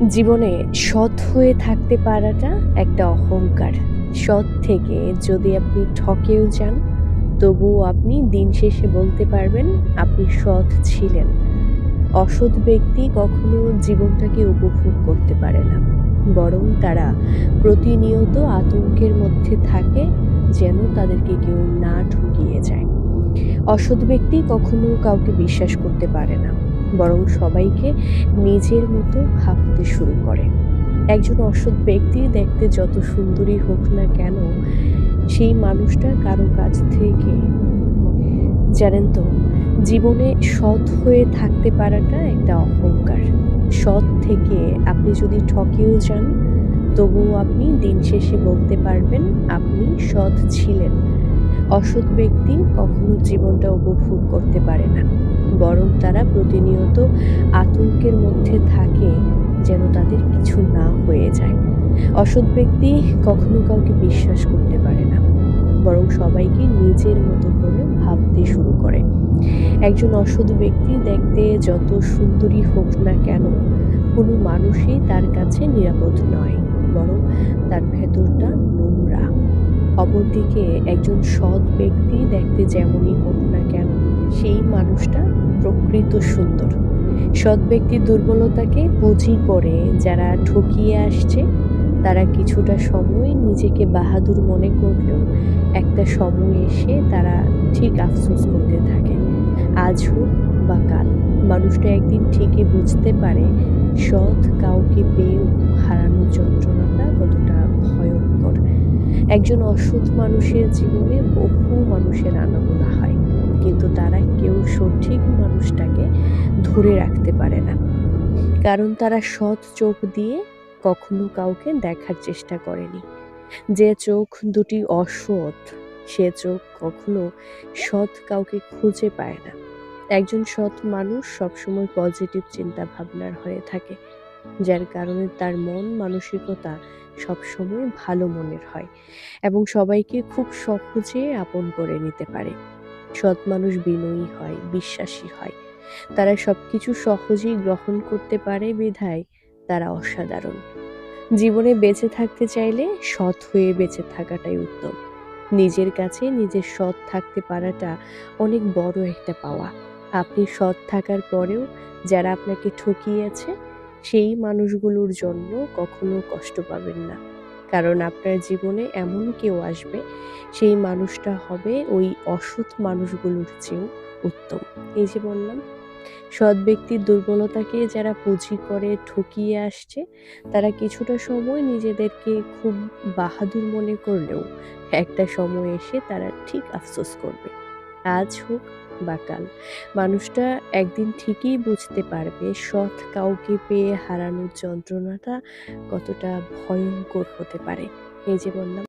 জীবনে সৎ হয়ে থাকতে পারাটা একটা অহংকার। সৎ থেকে যদি আপনি ঠকেও যান, তবুও আপনি দিন শেষে বলতে পারবেন আপনি সৎ ছিলেন। অসৎ ব্যক্তি কখনো জীবনটাকে উপভোগ করতে পারে না। বরং তারা প্রতিনিয়ত আতঙ্কের মধ্যে থাকে যেন তাদেরকে কেউ না ঠকিয়ে যায়। অসৎ ব্যক্তি কখনো কাউকে বিশ্বাস করতে পারে না, বরং সবাইকে নিজের মতো ভাবতে শুরু করে। একজন অসৎ ব্যক্তি দেখতে যত সুন্দরী হোক না কেন, সেই মানুষটা কারো কাছ থেকে, জানেন তো, জীবনে সৎ হয়ে থাকতে পারাটা একটা অহংকার। সৎ থেকে আপনি যদি ঠকেও যান, তবুও আপনি দিন শেষে বলতে পারবেন আপনি সৎ ছিলেন। অসৎ ব্যক্তি কখনো জীবনটা উপভোগ করতে পারে না, বরং তারা প্রতিনিয়ত আতঙ্কের মধ্যে থাকে যেন তাদের কিছু না হয়ে যায়। অসৎ ব্যক্তি কখনো কাউকে বিশ্বাস করতে পারে না, বরং সবাইকে নিজের মতো করে ভাবতে শুরু করে। একজন অসৎ ব্যক্তি দেখতে যত সুন্দরী হোক না কেন, কোনো মানুষই তার কাছে নিরাপদ নয়, বরং তার ভেতরটা নোংরা। অপরদিকে একজন সৎ ব্যক্তি দেখতে যেমনই হোক না কেন, সেই মানুষটা প্রকৃত সুন্দর। সৎ ব্যক্তির দুর্বলতাকে পুঁজি করে যারা ঠকিয়ে আসছে, তারা কিছুটা সময় নিজেকে বাহাদুর মনে করলেও একটা সময় এসে তারা ঠিক আফসোস করতে থাকে। আজ হোক বা কাল, মানুষটা একদিন ঠিকই বুঝতে পারে সৎ কাউকে পেয়েও হারানোর যন্ত্রণাটা কতটা ভয়ঙ্কর। একজন অসৎ মানুষের জীবনে বহু মানুষের আনাগোনা হয়, কিন্তু তারা কেউ সঠিক মানুষটাকে ধরে রাখতে পারে না। কারণ তারা সৎ চোখ দিয়ে কখনো কাউকে দেখার চেষ্টা করেনি। যে চোখ দুটি অসৎ, সে চোখ কখনো সৎ কাউকে খুঁজে পায় না। একজন সৎ মানুষ সবসময় পজিটিভ চিন্তা ভাবনার হয়ে থাকে, যার কারণে তার মন মানসিকতা সবসময় ভালো মনের হয় এবং সবাইকে খুব সহজে আপন করে নিতে পারে। সৎ মানুষ বিনয়ী হয়, বিশ্বাসী হয়। তারা সবকিছু সহজেই গ্রহণ করতে পারে বিধায় তারা অসাধারণ। জীবনে বেঁচে থাকতে চাইলে সৎ হয়ে বেঁচে থাকাটাই উত্তম। নিজের কাছে নিজের সৎ থাকতে পারাটা অনেক বড় একটা পাওয়া। আপনি সৎ থাকার পরেও যারা আপনাকে ঠকিয়েছে, সেই মানুষগুলোর জন্য কখনো কষ্ট পাবেন না। কারণ আপনার জীবনে এমন কেউ আসবে, সেই মানুষটা হবে ওই অসৎ মানুষগুলোর চেয়েও উত্তম। এই যে বললাম, সৎ ব্যক্তির দুর্বলতাকে যারা পুঁজি করে ঠকিয়ে আসছে, তারা কিছুটা সময় নিজেদেরকে খুব বাহাদুর মনে করলেও একটা সময় এসে তারা ঠিক আফসোস করবে। আজ হোক বা কাল, মানুষটা একদিন ঠিকই বুঝতে পারবে সৎ কাউকে পেয়ে হারানোর যন্ত্রণাটা কতটা ভয়ঙ্কর হতে পারে। এই যে বললাম।